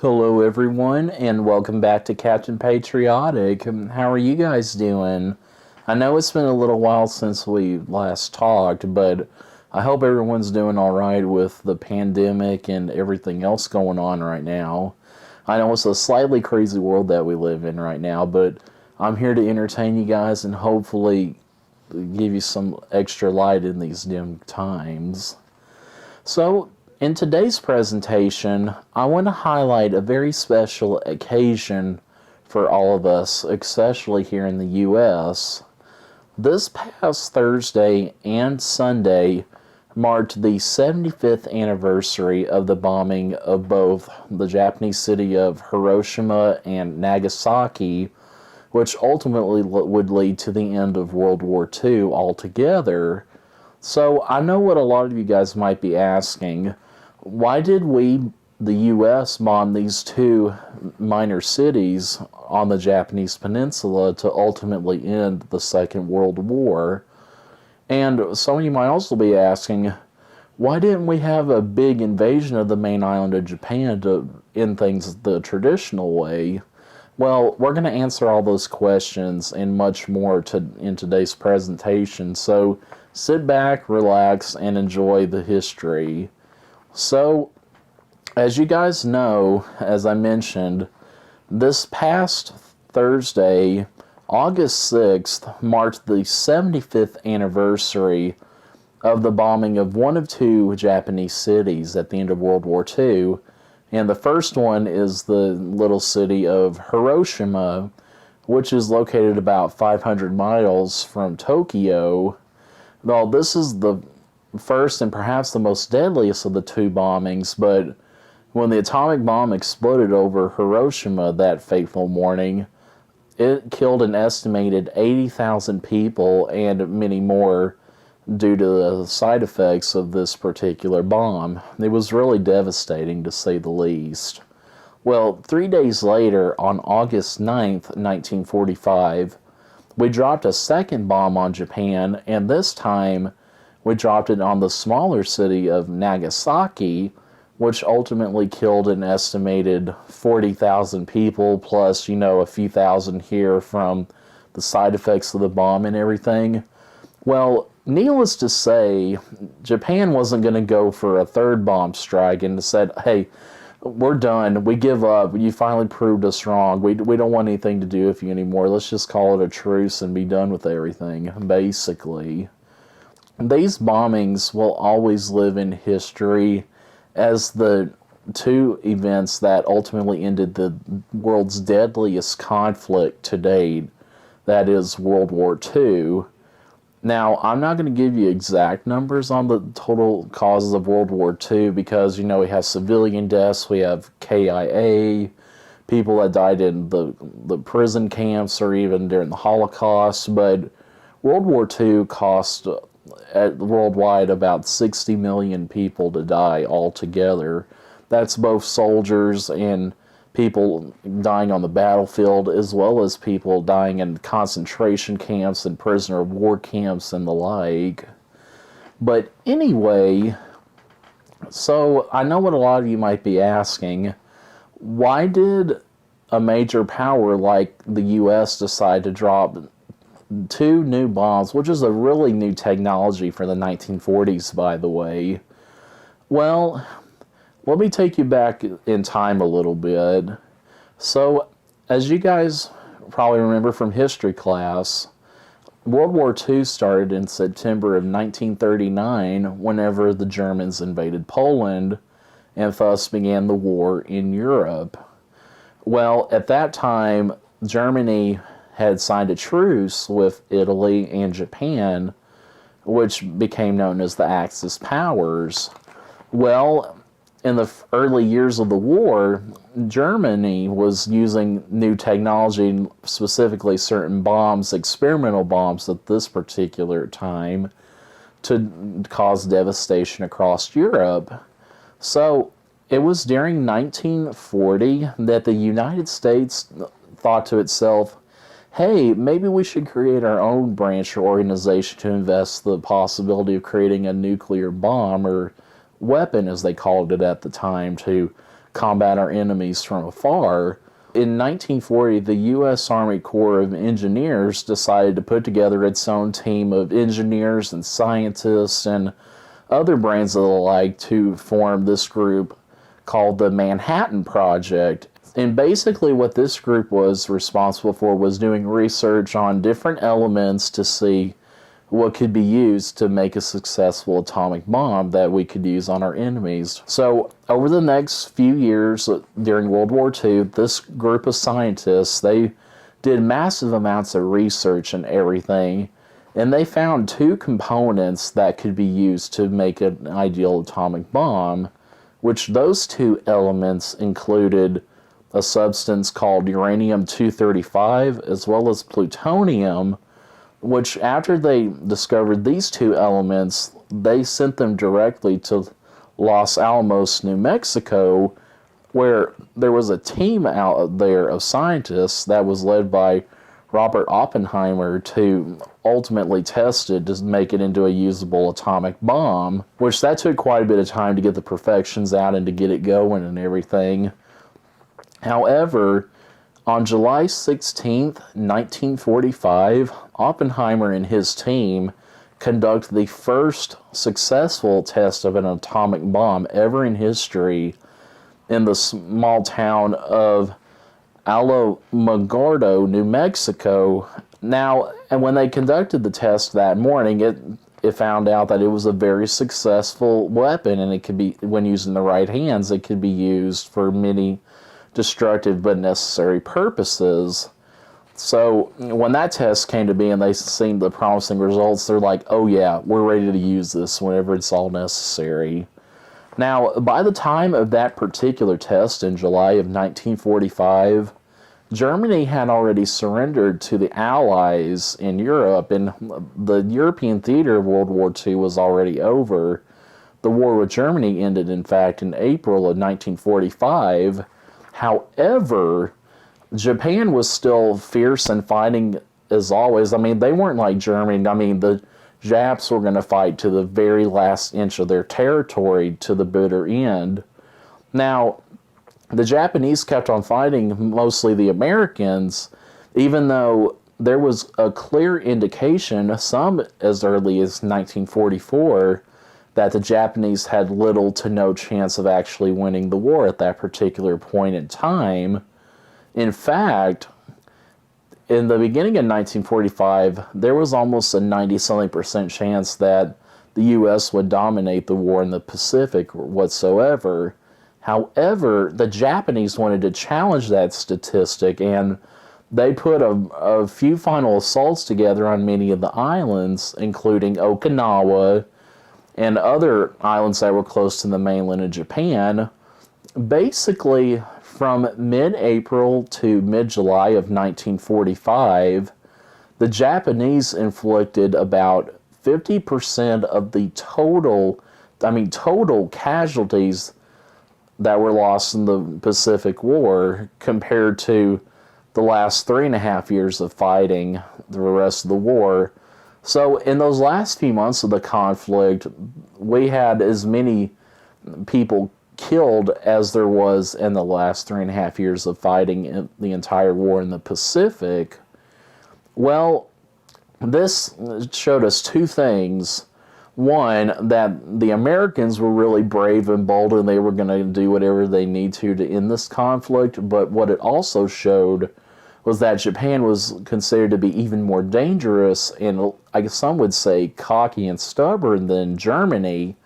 Hello, everyone, and welcome back to Captain Patriotic. How are you guys doing? I know it's been a little while since we last talked, but I hope everyone's doing alright with the pandemic and everything else going on right now. I know it's a slightly crazy world that we live in right now, but I'm here to entertain you guys and hopefully give you some extra light in these dim times. So, in today's presentation, I want to highlight a very special occasion for all of us, especially here in the U.S. This past Thursday and Sunday marked the 75th anniversary of the bombing of both the Japanese city of Hiroshima and Nagasaki, which ultimately would lead to the end of World War II altogether. So I know what a lot of you guys might be asking. Why did we, the U.S., bomb these two minor cities on the Japanese peninsula to ultimately end the Second World War? And some of you might also be asking, why didn't we have a big invasion of the main island of Japan to end things the traditional way? Well, we're going to answer all those questions and much more in today's presentation, so sit back, relax, and enjoy the history. So, as you guys know, as I mentioned, this past Thursday, August 6th, marked the 75th anniversary of the bombing of one of two Japanese cities at the end of World War II. And the first one is the little city of Hiroshima, which is located about 500 miles from Tokyo. Well, this is the first and perhaps the most deadliest of the two bombings, but when the atomic bomb exploded over Hiroshima that fateful morning, it killed an estimated 80,000 people and many more due to the side effects of this particular bomb. It was really devastating, to say the least. Well, 3 days later, on August 9th, 1945, we dropped a second bomb on Japan, and this time we dropped it on the smaller city of Nagasaki, which ultimately killed an estimated 40,000 people, plus, a few thousand here from the side effects of the bomb and everything. Well, needless to say, Japan wasn't going to go for a third bomb strike and said, hey, we're done, we give up, you finally proved us wrong, we don't want anything to do with you anymore, let's just call it a truce and be done with everything, basically. These bombings will always live in history as the two events that ultimately ended the world's deadliest conflict to date, that is World War II. Now, I'm not going to give you exact numbers on the total causes of World War II because, we have civilian deaths, we have KIA, people that died in the prison camps or even during the Holocaust, but World War II cost worldwide about 60 million people to die altogether. That's both soldiers and people dying on the battlefield, as well as people dying in concentration camps and prisoner of war camps and the like. But anyway, so I know what a lot of you might be asking. Why did a major power like the U.S. decide to drop two new bombs, which is a really new technology for the 1940s, by the way? Well, let me take you back in time a little bit. So, as you guys probably remember from history class, World War II started in September of 1939 whenever the Germans invaded Poland and thus began the war in Europe. Well, at that time, Germany had signed a truce with Italy and Japan, which became known as the Axis powers. Well, in the early years of the war, Germany was using new technology, specifically certain bombs, experimental bombs at this particular time, to cause devastation across Europe. So it was during 1940 that the United States thought to itself, hey, maybe we should create our own branch or organization to invest the possibility of creating a nuclear bomb or weapon, as they called it at the time, to combat our enemies from afar. In 1940, the U.S. Army Corps of Engineers decided to put together its own team of engineers and scientists and other brains of the like to form this group called the Manhattan Project. And basically what this group was responsible for was doing research on different elements to see what could be used to make a successful atomic bomb that we could use on our enemies. So over the next few years during World War II, this group of scientists, they did massive amounts of research and everything, and they found two components that could be used to make an ideal atomic bomb, which those two elements included a substance called uranium-235 as well as plutonium, which after they discovered these two elements, they sent them directly to Los Alamos, New Mexico, where there was a team out there of scientists that was led by Robert Oppenheimer to ultimately test it to make it into a usable atomic bomb, which that took quite a bit of time to get the perfections out and to get it going and everything. However, on July 16th, 1945, Oppenheimer and his team conduct the first successful test of an atomic bomb ever in history in the small town of Alamogordo, New Mexico. Now, and when they conducted the test that morning, it found out that it was a very successful weapon, and it could be, when used in the right hands, it could be used for many destructive but necessary purposes. So when that test came to be and they seen the promising results, they're like, oh yeah, we're ready to use this whenever it's all necessary. Now, by the time of that particular test in July of 1945, Germany had already surrendered to the Allies in Europe, and the European theater of World War II was already over. The war with Germany ended, in fact, in April of 1945. However, Japan was still fierce and fighting as always. I mean, they weren't like Germany. I mean, the Japs were going to fight to the very last inch of their territory to the bitter end. Now, the Japanese kept on fighting mostly the Americans, even though there was a clear indication, some as early as 1944, that the Japanese had little to no chance of actually winning the war at that particular point in time. In fact, in the beginning of 1945, there was almost a 90-something% chance that the U.S. would dominate the war in the Pacific whatsoever. However, the Japanese wanted to challenge that statistic, and they put a few final assaults together on many of the islands, including Okinawa and other islands that were close to the mainland of Japan. Basically, from mid-April to mid-July of 1945, the Japanese inflicted about 50% of the total casualties that were lost in the Pacific War compared to the last 3.5 years of fighting the rest of the war. So in those last few months of the conflict, we had as many people killed as there was in the last 3.5 years of fighting in the entire war in the Pacific. Well, this showed us two things. One, that the Americans were really brave and bold and they were going to do whatever they need to end this conflict. But what it also showed was that Japan was considered to be even more dangerous and, I guess some would say, cocky and stubborn than Germany.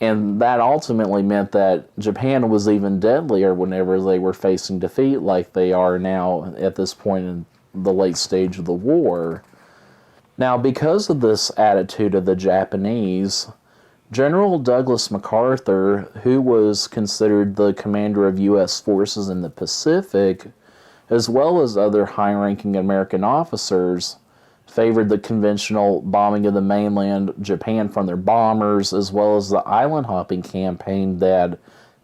And that ultimately meant that Japan was even deadlier whenever they were facing defeat like they are now at this point in the late stage of the war. Now, because of this attitude of the Japanese, General Douglas MacArthur, who was considered the commander of U.S. forces in the Pacific, as well as other high-ranking American officers, favored the conventional bombing of the mainland Japan from their bombers, as well as the island-hopping campaign that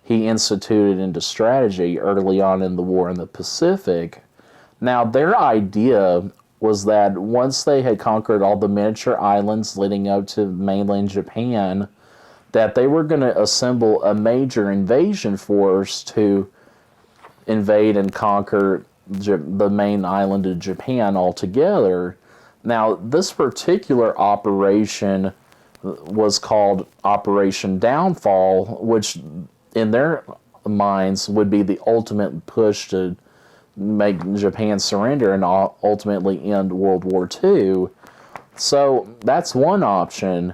he instituted into strategy early on in the war in the Pacific. Now, their idea was that once they had conquered all the miniature islands leading up to mainland Japan, that they were going to assemble a major invasion force to invade and conquer the main island of Japan altogether. Now, this particular operation was called Operation Downfall, which in their minds would be the ultimate push to make Japan surrender and ultimately end World War II. So that's one option.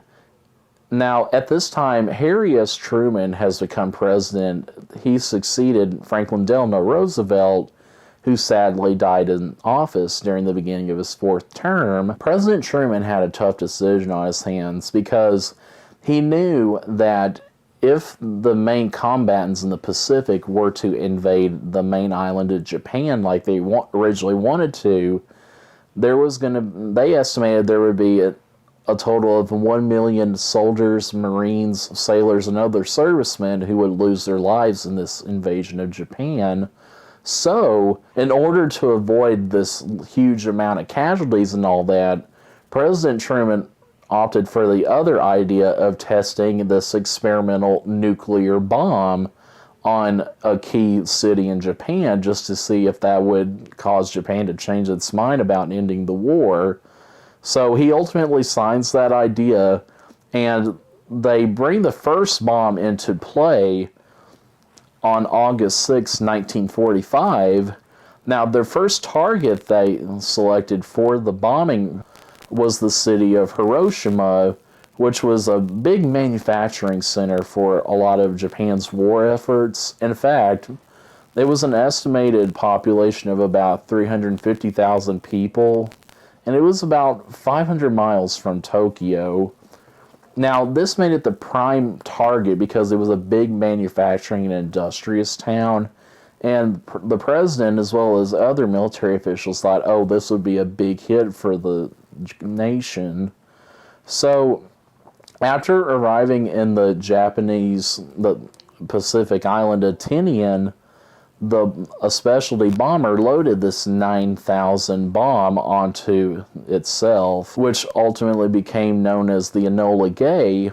Now, at this time, Harry S. Truman has become president. He succeeded Franklin Delano Roosevelt, who sadly died in office during the beginning of his fourth term. President Truman had a tough decision on his hands because he knew that if the main combatants in the Pacific were to invade the main island of Japan like they originally wanted to, they estimated there would be a total of 1 million soldiers, Marines, sailors, and other servicemen who would lose their lives in this invasion of Japan. So, in order to avoid this huge amount of casualties and all that, President Truman opted for the other idea of testing this experimental nuclear bomb on a key city in Japan just to see if that would cause Japan to change its mind about ending the war. So he ultimately signs that idea, and they bring the first bomb into play on August 6, 1945. Now, their first target they selected for the bombing was the city of Hiroshima, which was a big manufacturing center for a lot of Japan's war efforts. In fact, there was an estimated population of about 350,000 people, and it was about 500 miles from Tokyo. Now, this made it the prime target because it was a big manufacturing and industrious town, and the president, as well as other military officials, thought, oh, this would be a big hit for the nation. So, after arriving in the Pacific island of Tinian, a specialty bomber loaded this 9,000 bomb onto itself, which ultimately became known as the Enola Gay,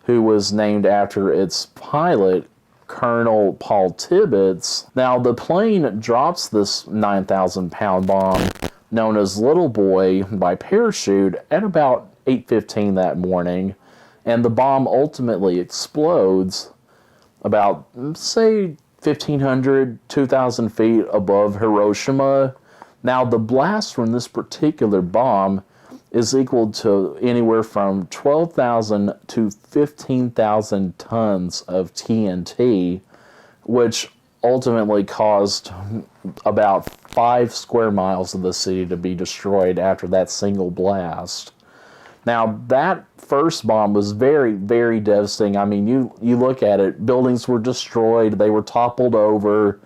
who was named after its pilot, Colonel Paul Tibbets. Now, the plane drops this 9,000-pound bomb, known as Little Boy, by parachute at about 8:15 that morning, and the bomb ultimately explodes about, say, 1,500, 2,000 feet above Hiroshima. Now, the blast from this particular bomb is equal to anywhere from 12,000 to 15,000 tons of TNT, which ultimately caused about 5 square miles of the city to be destroyed after that single blast. Now, that first bomb was very, very devastating. I mean, you look at it, buildings were destroyed, they were toppled over.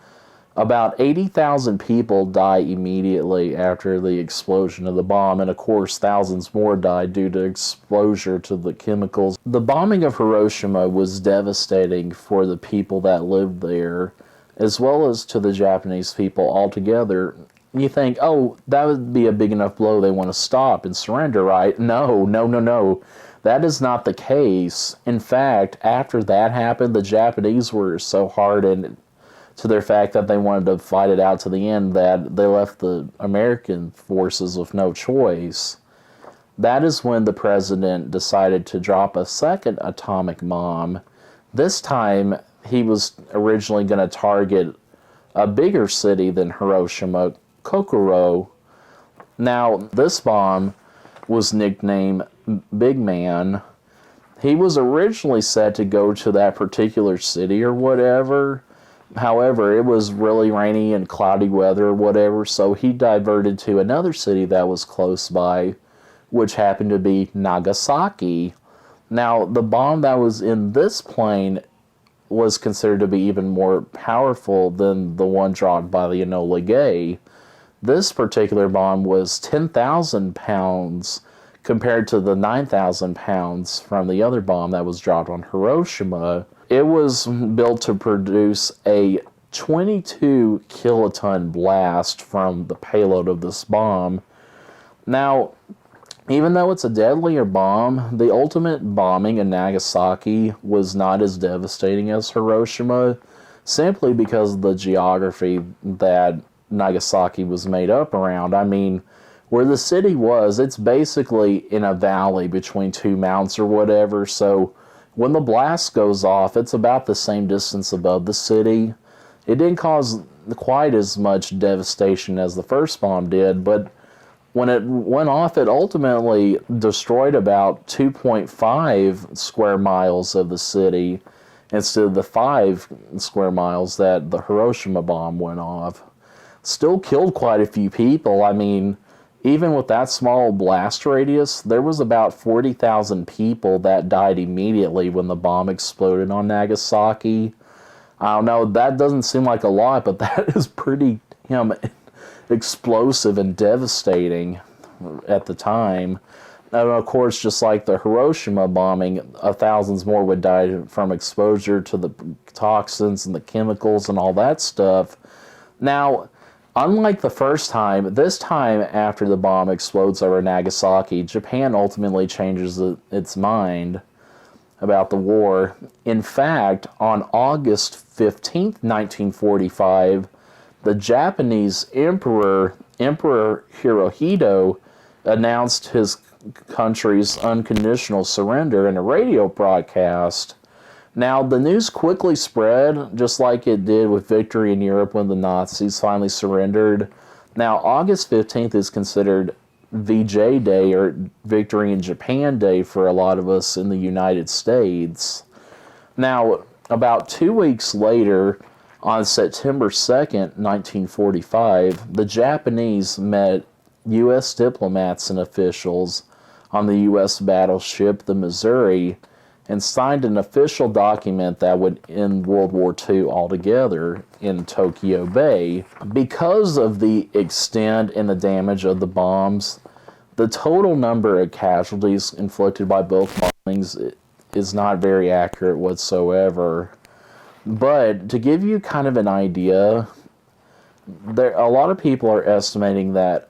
About 80,000 people die immediately after the explosion of the bomb, and of course, thousands more died due to exposure to the chemicals. The bombing of Hiroshima was devastating for the people that lived there, as well as to the Japanese people altogether. You think, oh, that would be a big enough blow they want to stop and surrender, right? No. That is not the case. In fact, after that happened, the Japanese were so hardened to their fact that they wanted to fight it out to the end that they left the American forces with no choice. That is when the president decided to drop a second atomic bomb. This time, he was originally going to target a bigger city than Hiroshima, Kokoro. Now, this bomb was nicknamed Big Man. He was originally set to go to that particular city or whatever. However, it was really rainy and cloudy weather or whatever, so he diverted to another city that was close by, which happened to be Nagasaki. Now, the bomb that was in this plane was considered to be even more powerful than the one dropped by the Enola Gay. This particular bomb was 10,000 pounds compared to the 9,000 pounds from the other bomb that was dropped on Hiroshima. It was built to produce a 22 kiloton blast from the payload of this bomb. Now, Even though it's a deadlier bomb, the ultimate bombing in Nagasaki was not as devastating as Hiroshima, simply because of the geography that Nagasaki was made up around. I mean, where the city was, it's basically in a valley between two mountains or whatever, so when the blast goes off, it's about the same distance above the city. It didn't cause quite as much devastation as the first bomb did, but when it went off, it ultimately destroyed about 2.5 square miles of the city instead of the 5 square miles that the Hiroshima bomb went off. Still killed quite a few people. I mean, even with that small blast radius, there was about 40,000 people that died immediately when the bomb exploded on Nagasaki. I don't know, that doesn't seem like a lot, but that is pretty explosive and devastating at the time. And of course, just like the Hiroshima bombing, thousands more would die from exposure to the toxins and the chemicals and all that stuff. Now, unlike the first time, this time after the bomb explodes over Nagasaki, Japan ultimately changes its mind about the war. In fact, on August 15th, 1945, the Japanese Emperor Hirohito announced his country's unconditional surrender in a radio broadcast. Now, the news quickly spread, just like it did with victory in Europe when the Nazis finally surrendered. Now, August 15th is considered VJ Day, or Victory in Japan Day, for a lot of us in the United States. Now, about 2 weeks later, on September 2nd, 1945, the Japanese met U.S. diplomats and officials on the U.S. battleship the Missouri and signed an official document that would end World War II altogether in Tokyo Bay. Because of the extent and the damage of the bombs, the total number of casualties inflicted by both bombings is not very accurate whatsoever. But to give you kind of an idea, a lot of people are estimating that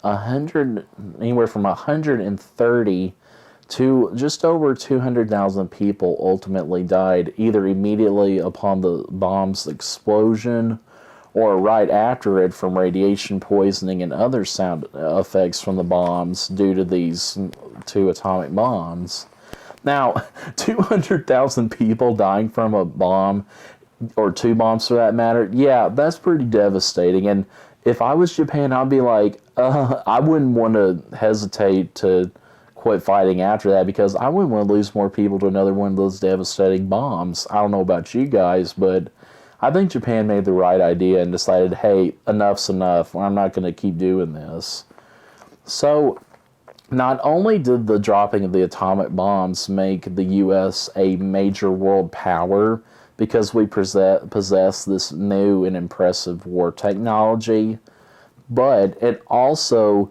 anywhere from 130 to just over 200,000 people ultimately died either immediately upon the bomb's explosion or right after it from radiation poisoning and other sound effects from the bombs due to these two atomic bombs. Now, 200,000 people dying from a bomb, or two bombs for that matter, yeah, that's pretty devastating. And if I was Japan, I'd be like, I wouldn't want to hesitate to quit fighting after that, because I wouldn't want to lose more people to another one of those devastating bombs. I don't know about you guys, but I think Japan made the right idea and decided, hey, enough's enough. I'm not going to keep doing this. So, not only did the dropping of the atomic bombs make the U.S. a major world power, because we possess this new and impressive war technology, but it also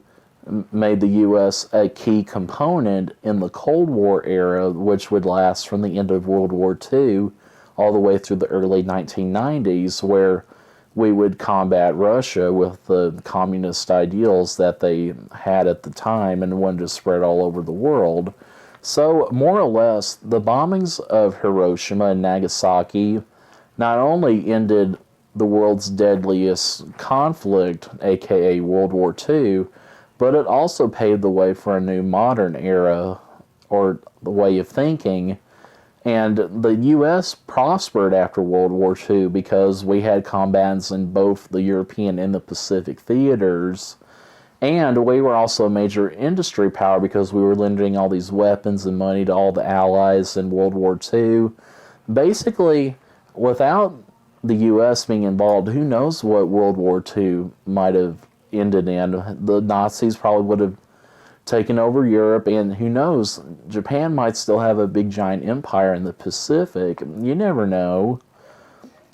made the U.S. a key component in the Cold War era, which would last from the end of World War II all the way through the early 1990s, where we would combat Russia with the communist ideals that they had at the time and wanted to spread all over the world. So, more or less, the bombings of Hiroshima and Nagasaki not only ended the world's deadliest conflict, aka World War II, but it also paved the way for a new modern era, or the way of thinking. And the U.S. prospered after World War II because we had combatants in both the European and the Pacific theaters. And we were also a major industry power because we were lending all these weapons and money to all the allies in World War II. Basically, without the U.S. being involved, who knows what World War II might have ended in. The Nazis probably would have taken over Europe, and who knows, Japan might still have a big giant empire in the Pacific. You never know.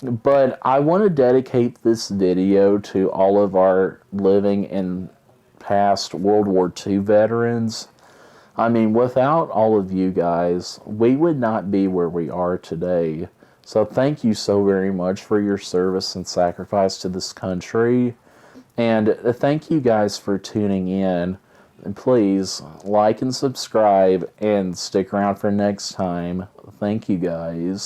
But I want to dedicate this video to all of our living and past World War II veterans. I mean, without all of you guys, we would not be where we are today. So thank you so very much for your service and sacrifice to this country. And thank you guys for tuning in. please like and subscribe and stick around for next time. Thank you guys.